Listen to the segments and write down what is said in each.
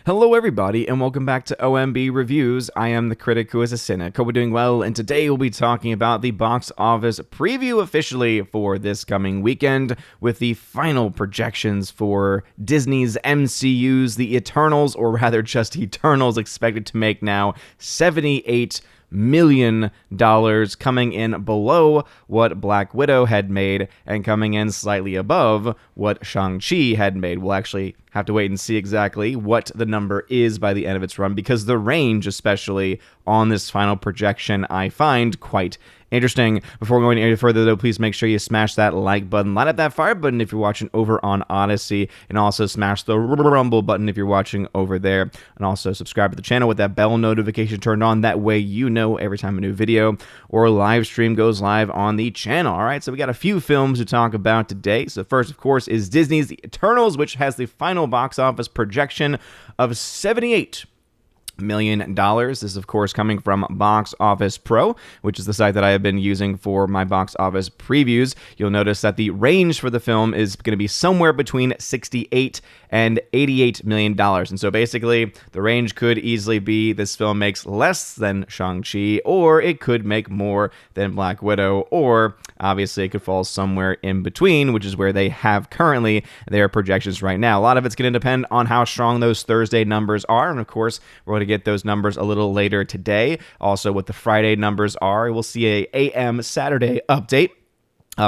Hello everybody, and welcome back to OMB Reviews. I am the critic who is a cynic. Hope we're doing well, and today we'll be talking about the box office preview officially for this coming weekend, with the final projections for Disney's MCU's The Eternals, or rather just Eternals, expected to make now $78 million, coming in below what Black Widow had made and coming in slightly above what Shang-Chi had made. We'll actually have to wait and see exactly what the number is by the end of its run, because the range, especially on this final projection, I find quite interesting. Before going any further, though, please make sure you smash that like button, light up that fire button if you're watching over on Odyssey, and also smash the rumble button if you're watching over there, and also subscribe to the channel with that bell notification turned on. That way you know every time a new video or live stream goes live on the channel. All right, so we got a few films to talk about today. So first, of course, is Disney's The Eternals, which has the final box office projection of $78 million. This is, of course, coming from Box Office Pro, which is the site that I have been using for my box office previews. You'll notice that the range for the film is going to be somewhere between $68 and $88 million. And so basically, the range could easily be this film makes less than Shang-Chi, or it could make more than Black Widow, or obviously it could fall somewhere in between, which is where they have currently their projections right now. A lot of it's going to depend on how strong those Thursday numbers are, and of course, we're going to get those numbers a little later today. Also, what the Friday numbers are. We'll see a AM Saturday update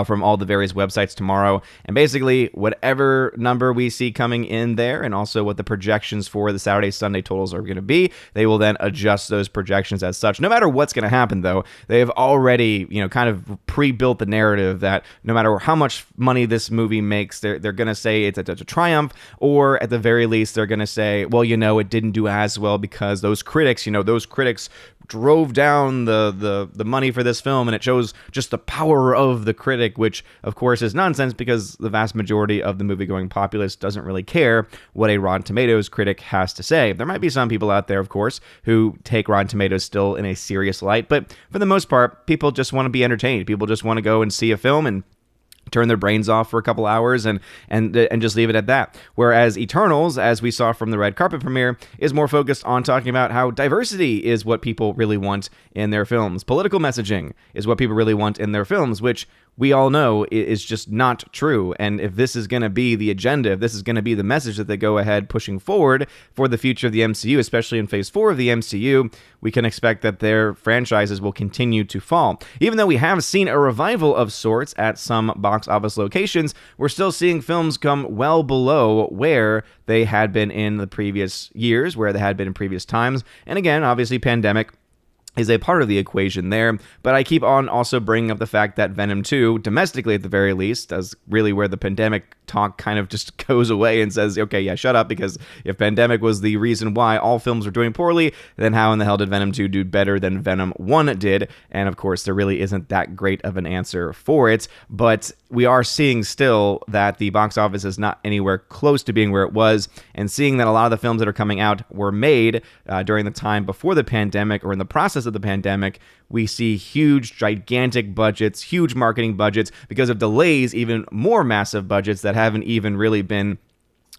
from all the various websites tomorrow, and basically whatever number we see coming in there, and also what the projections for the Saturday Sunday totals are going to be, they will then adjust those projections as such. No matter what's going to happen, though, they have already kind of pre-built the narrative that no matter how much money this movie makes, they're going to say it's a triumph, or at the very least they're going to say, well, it didn't do as well because those critics drove down the money for this film, and it shows just the power of the critic, which of course is nonsense, because the vast majority of the movie-going populace doesn't really care what a Rotten Tomatoes critic has to say. There might be some people out there, of course, who take Rotten Tomatoes still in a serious light, but for the most part, people just want to be entertained. People just want to go and see a film and turn their brains off for a couple hours and just leave it at that. Whereas Eternals, as we saw from the red carpet premiere, is more focused on talking about how diversity is what people really want in their films. Political messaging is what people really want in their films, which we all know is just not true. And if this is going to be the agenda, if this is going to be the message that they go ahead pushing forward for the future of the MCU, especially in Phase 4 of the MCU, we can expect that their franchises will continue to fall. Even though we have seen a revival of sorts at some box office locations, we're still seeing films come well below where they had been in the previous years, where they had been in previous times. And again, obviously, pandemic is a part of the equation there, but I keep on also bringing up the fact that Venom 2, domestically at the very least, as really where the pandemic talk kind of just goes away and says, okay, yeah, shut up, because if pandemic was the reason why all films were doing poorly, then how in the hell did Venom 2 do better than Venom 1 did? And of course, there really isn't that great of an answer for it, but we are seeing still that the box office is not anywhere close to being where it was, and seeing that a lot of the films that are coming out were made during the time before the pandemic, or in the process of the pandemic, we see huge, gigantic budgets, huge marketing budgets, because of delays, even more massive budgets that haven't even really been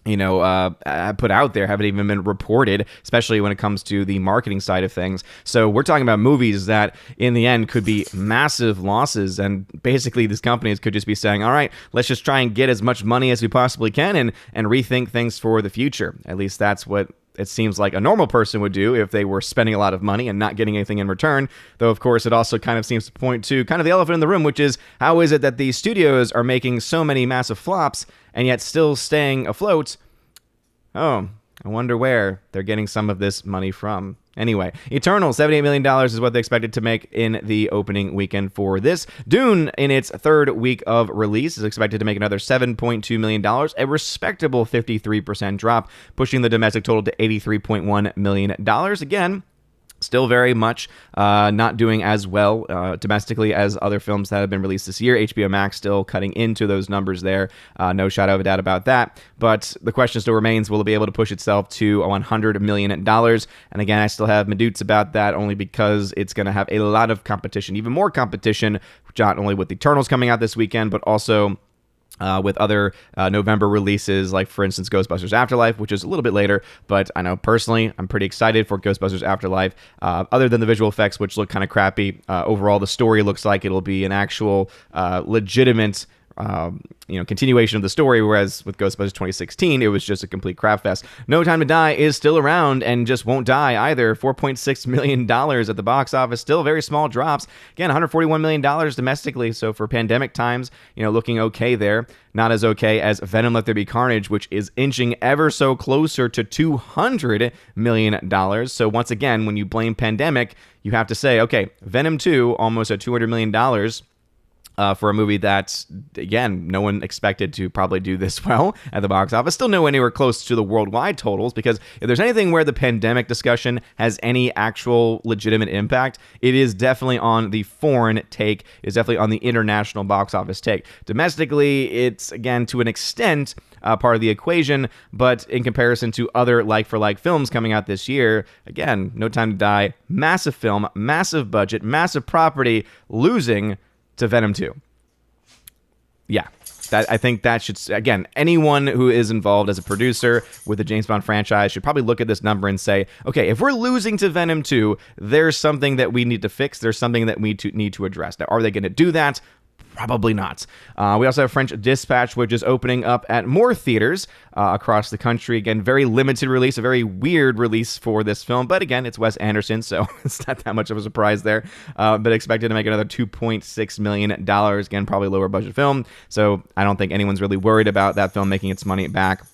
put out there, haven't even been reported, especially when it comes to the marketing side of things. So we're talking about movies that in the end could be massive losses, and basically these companies could just be saying, all right, let's just try and get as much money as we possibly can and rethink things for the future. At least that's what it seems like a normal person would do if they were spending a lot of money and not getting anything in return. Though, of course, it also kind of seems to point to kind of the elephant in the room, which is, how is it that these studios are making so many massive flops and yet still staying afloat? Oh, I wonder where they're getting some of this money from. Anyway, Eternal, $78 million is what they expected to make in the opening weekend for this. Dune, in its third week of release, is expected to make another $7.2 million, a respectable 53% drop, pushing the domestic total to $83.1 million. Again, still very much not doing as well domestically as other films that have been released this year. HBO Max still cutting into those numbers there. No shadow of a doubt about that. But the question still remains, will it be able to push itself to $100 million? And again, I still have my doubts about that, only because it's going to have a lot of competition, even more competition, not only with Eternals coming out this weekend, but also with other November releases, like, for instance, Ghostbusters Afterlife, which is a little bit later. But I know personally, I'm pretty excited for Ghostbusters Afterlife. Other than the visual effects, which look kind of crappy, overall, the story looks like it'll be an actual legitimate continuation of the story, whereas with Ghostbusters 2016, it was just a complete crap fest. No Time to Die is still around and just won't die either. $4.6 million at the box office, still very small drops. Again, $141 million domestically, so for pandemic times, looking okay there. Not as okay as Venom Let There Be Carnage, which is inching ever so closer to $200 million. So once again, when you blame pandemic, you have to say, okay, Venom 2, almost at $200 million, for a movie that, again, no one expected to probably do this well at the box office. Still nowhere anywhere close to the worldwide totals, because if there's anything where the pandemic discussion has any actual legitimate impact, it is definitely on the foreign take. It's definitely on the international box office take. Domestically, it's, again, to an extent, part of the equation, but in comparison to other like-for-like films coming out this year, again, No Time to Die, massive film, massive budget, massive property, losing to Venom 2. Yeah, I think that should, again, anyone who is involved as a producer with the James Bond franchise should probably look at this number and say, okay, if we're losing to Venom 2, there's something that we need to fix. There's something that we need to address. Now, are they going to do that? Probably not. We also have French Dispatch, which is opening up at more theaters across the country. Again, very limited release, a very weird release for this film. But again, it's Wes Anderson, so it's not that much of a surprise there. But expected to make another $2.6 million. Again, probably lower budget film. So I don't think anyone's really worried about that film making its money back,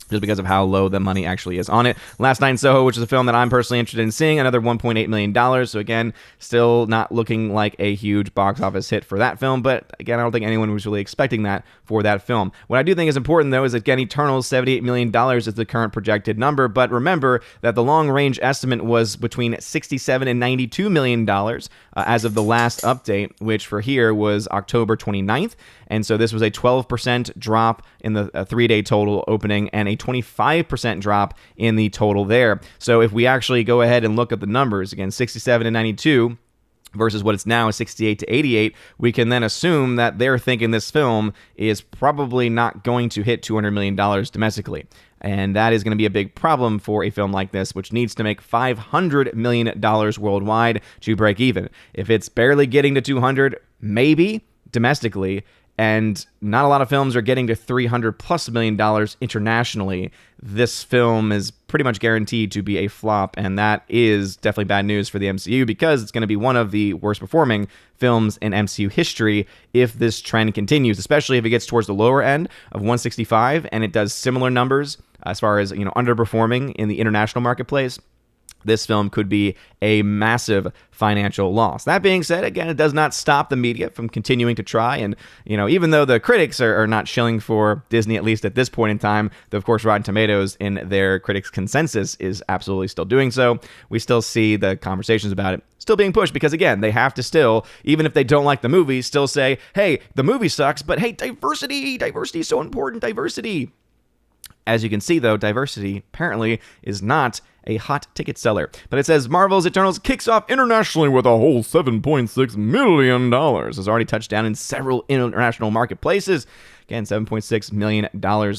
just because of how low the money actually is on it. Last Night in Soho, which is a film that I'm personally interested in seeing, another $1.8 million. So again, still not looking like a huge box office hit for that film. But again, I don't think anyone was really expecting that for that film. What I do think is important, though, is that, again, Eternals, $78 million is the current projected number. But remember that the long-range estimate was between $67 and $92 million as of the last update, which for here was October 29th. And so this was a 12% drop in the 3-day total opening and a 25% drop in the total there. So if we actually go ahead and look at the numbers, again, 67 and 92 versus what it's now, 68 to 88, we can then assume that they're thinking this film is probably not going to hit $200 million domestically. And that is going to be a big problem for a film like this, which needs to make $500 million worldwide to break even. If it's barely getting to 200, maybe domestically, and not a lot of films are getting to $300+ million internationally, this film is pretty much guaranteed to be a flop, and that is definitely bad news for the MCU, because it's going to be one of the worst performing films in MCU history if this trend continues, especially if it gets towards the lower end of 165 and it does similar numbers as far as, underperforming in the international marketplace. This film could be a massive financial loss. That being said, again, it does not stop the media from continuing to try. And, even though the critics are not shilling for Disney, at least at this point in time, though, of course, Rotten Tomatoes in their critics' consensus is absolutely still doing so, we still see the conversations about it still being pushed, because, again, they have to still, even if they don't like the movie, still say, hey, the movie sucks, but hey, diversity is so important, diversity. As you can see, though, diversity apparently is not a hot ticket seller. But it says Marvel's Eternals kicks off internationally with a whole $7.6 million. Has already touched down in several international marketplaces. Again, $7.6 million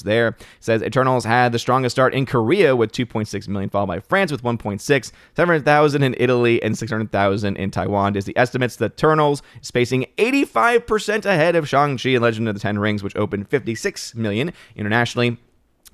there. It says Eternals had the strongest start in Korea with $2.6 million, followed by France with $1.6, 700,000 in Italy, and 600,000 in Taiwan. Is the estimates that Eternals is pacing 85% ahead of Shang-Chi and Legend of the Ten Rings, which opened $56 million internationally,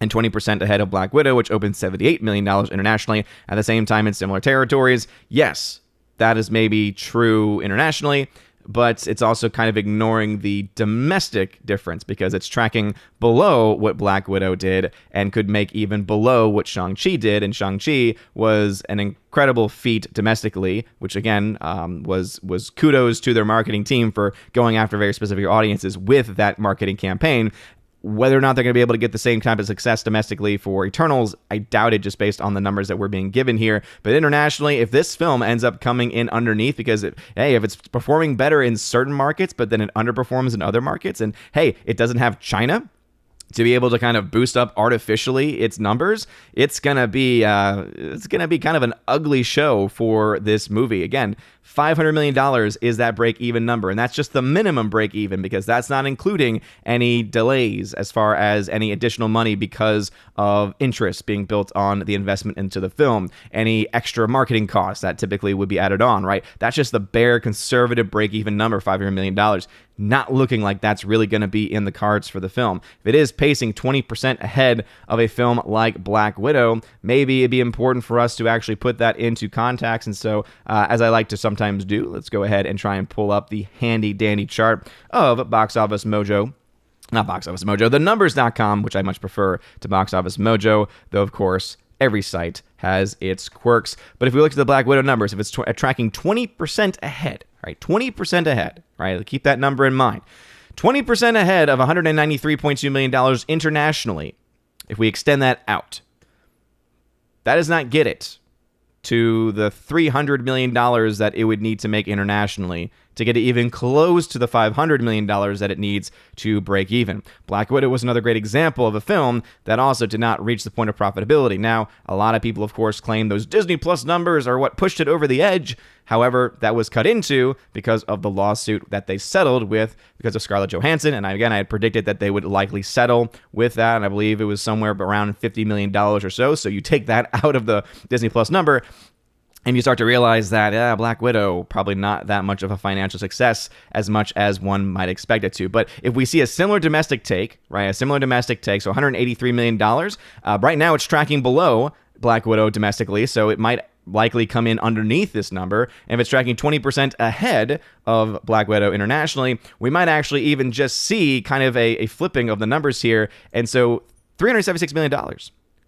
and 20% ahead of Black Widow, which opened $78 million internationally at the same time in similar territories. Yes, that is maybe true internationally, but it's also kind of ignoring the domestic difference, because it's tracking below what Black Widow did and could make even below what Shang-Chi did. And Shang-Chi was an incredible feat domestically, which again was kudos to their marketing team for going after very specific audiences with that marketing campaign. Whether or not they're going to be able to get the same type of success domestically for Eternals, I doubt it, just based on the numbers that we're being given here. But internationally, if this film ends up coming in underneath, because, if it's performing better in certain markets, but then it underperforms in other markets, and hey, it doesn't have China to be able to kind of boost up artificially its numbers, it's gonna be kind of an ugly show for this movie. Again, $500 million is that break-even number, and that's just the minimum break-even because that's not including any delays as far as any additional money because of interest being built on the investment into the film, any extra marketing costs that typically would be added on, right? That's just the bare conservative break-even number, $500 million. Not looking like that's really going to be in the cards for the film. If it is pacing 20% ahead of a film like Black Widow, maybe it'd be important for us to actually put that into context. And so, as I like to sometimes do, let's go ahead and try and pull up the handy-dandy chart of Box Office Mojo. Not Box Office Mojo, thenumbers.com, which I much prefer to Box Office Mojo, though, of course, every site has its quirks. But if we look at the Black Widow numbers, if it's tracking 20% ahead, right, 20% ahead, right, keep that number in mind, 20% ahead of $193.2 million internationally, if we extend that out, that does not get it to the $300 million that it would need to make internationally to get it even close to the $500 million that it needs to break even. Black Widow was another great example of a film that also did not reach the point of profitability. Now, a lot of people, of course, claim those Disney Plus numbers are what pushed it over the edge. However, that was cut into because of the lawsuit that they settled with because of Scarlett Johansson. And I had predicted that they would likely settle with that. And I believe it was somewhere around $50 million or so. So you take that out of the Disney Plus number, and you start to realize that Black Widow, probably not that much of a financial success as much as one might expect it to. But if we see a similar domestic take, right, so $183 million, right now it's tracking below Black Widow domestically, so it might likely come in underneath this number. And if it's tracking 20% ahead of Black Widow internationally, we might actually even just see kind of a flipping of the numbers here. And so $376 million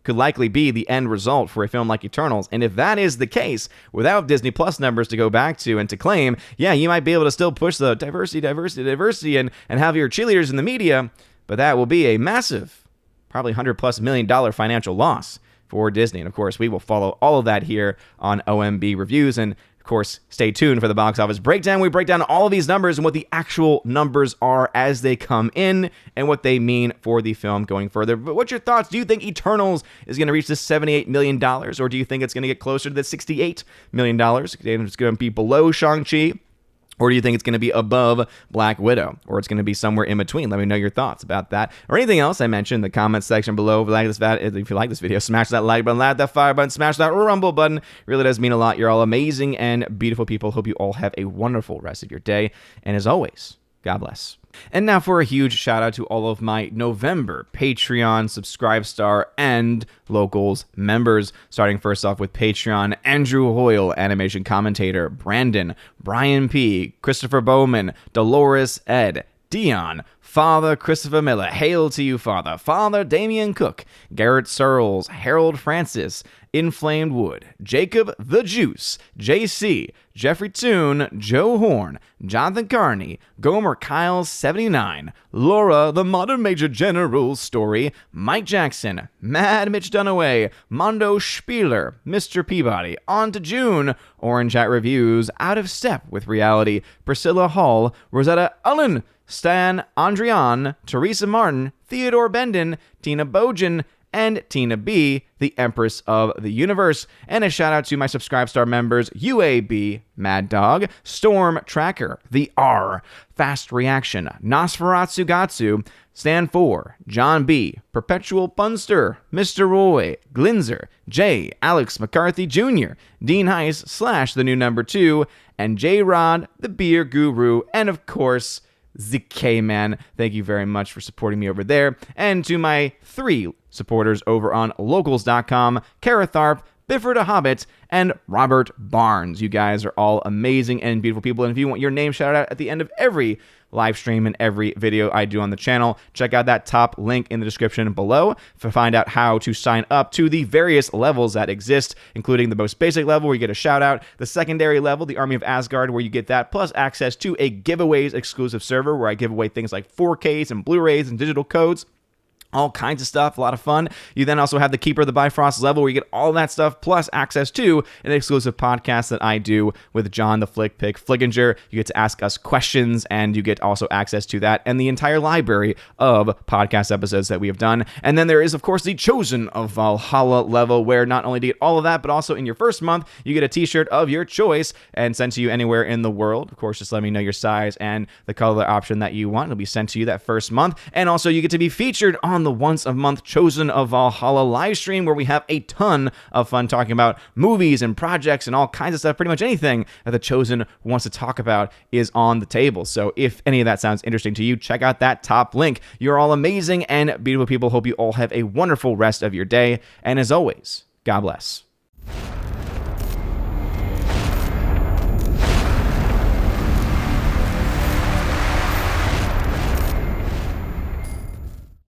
could likely be the end result for a film like Eternals. And if that is the case, without Disney Plus numbers to go back to and to claim, yeah, you might be able to still push the diversity, and have your cheerleaders in the media, but that will be a massive, probably $100+ million financial loss for Disney. And of course, we will follow all of that here on OMB Reviews. And of course, stay tuned for the box office breakdown. We break down all of these numbers and what the actual numbers are as they come in and what they mean for the film going further. But what's your thoughts? Do you think Eternals is going to reach the $78 million, or do you think it's going to get closer to the $68 million? And it's going to be below Shang-Chi? Or do you think it's going to be above Black Widow? Or it's going to be somewhere in between? Let me know your thoughts about that. Or anything else I mentioned in the comments section below. If you like this video, smash that like button, that fire button, smash that rumble button. It really does mean a lot. You're all amazing and beautiful people. Hope you all have a wonderful rest of your day. And as always, God bless. And now for a huge shout out to all of my November Patreon, Subscribe Star, and Locals members. Starting first off with Patreon, Andrew Hoyle, animation commentator, Brandon, Brian P., Christopher Bowman, Dolores Ed, Dion, Father Christopher Miller, hail to you, Father, Father Damian Cook, Garrett Searles, Harold Francis, Inflamed Wood, Jacob the Juice, JC, Jeffrey Toon, Joe Horn, Jonathan Carney, Gomer Kyle 79, Laura the Modern Major General Story, Mike Jackson, Mad Mitch Dunaway, Mondo Spieler, Mr. Peabody, On to June, Orange Hat Reviews, Out of Step with Reality, Priscilla Hall, Rosetta Ullen, Stan Andrian, Teresa Martin, Theodore Bendon, Tina Bojan, and Tina B, the Empress of the Universe. And a shout out to my Subscribe Star members, UAB, Mad Dog, Storm Tracker, The R, Fast Reaction, Nosferatu Gatsu, Stan 4, John B, Perpetual Punster, Mr. Roy, Glinzer, J, Alex McCarthy Jr., Dean Heiss / the new number 2, and J Rod, the Beer Guru, and of course, the K-Man. Thank you very much for supporting me over there. And to my 3 supporters over on locals.com, Kara Tharp, Bifford a Hobbit, and Robert Barnes. You guys are all amazing and beautiful people. And if you want your name shouted out at the end of every live stream and every video I do on the channel, check out that top link in the description below to find out how to sign up to the various levels that exist, including the most basic level where you get a shout out, the secondary level, the Army of Asgard, where you get that, plus access to a giveaways exclusive server where I give away things like 4Ks and Blu-rays and digital codes. all kinds of stuff, a lot of fun. You then also have the Keeper of the Bifrost level where you get all that stuff, plus access to an exclusive podcast that I do with John the Flick Pick Flickinger. You get to ask us questions, and you get also access to that and the entire library of podcast episodes that we have done. And then there is, of course, the Chosen of Valhalla level, where not only do you get all of that, but also in your first month, you get a t-shirt of your choice and sent to you anywhere in the world. Of course, just let me know your size and the color option that you want. It'll be sent to you that first month. And also, you get to be featured on the once a month Chosen of Valhalla live stream, where we have a ton of fun talking about movies and projects and all kinds of stuff. Pretty much anything that the Chosen wants to talk about is on the table. So if any of that sounds interesting to you, check out that top link. You're all amazing and beautiful people. Hope you all have a wonderful rest of your day. And as always, God bless.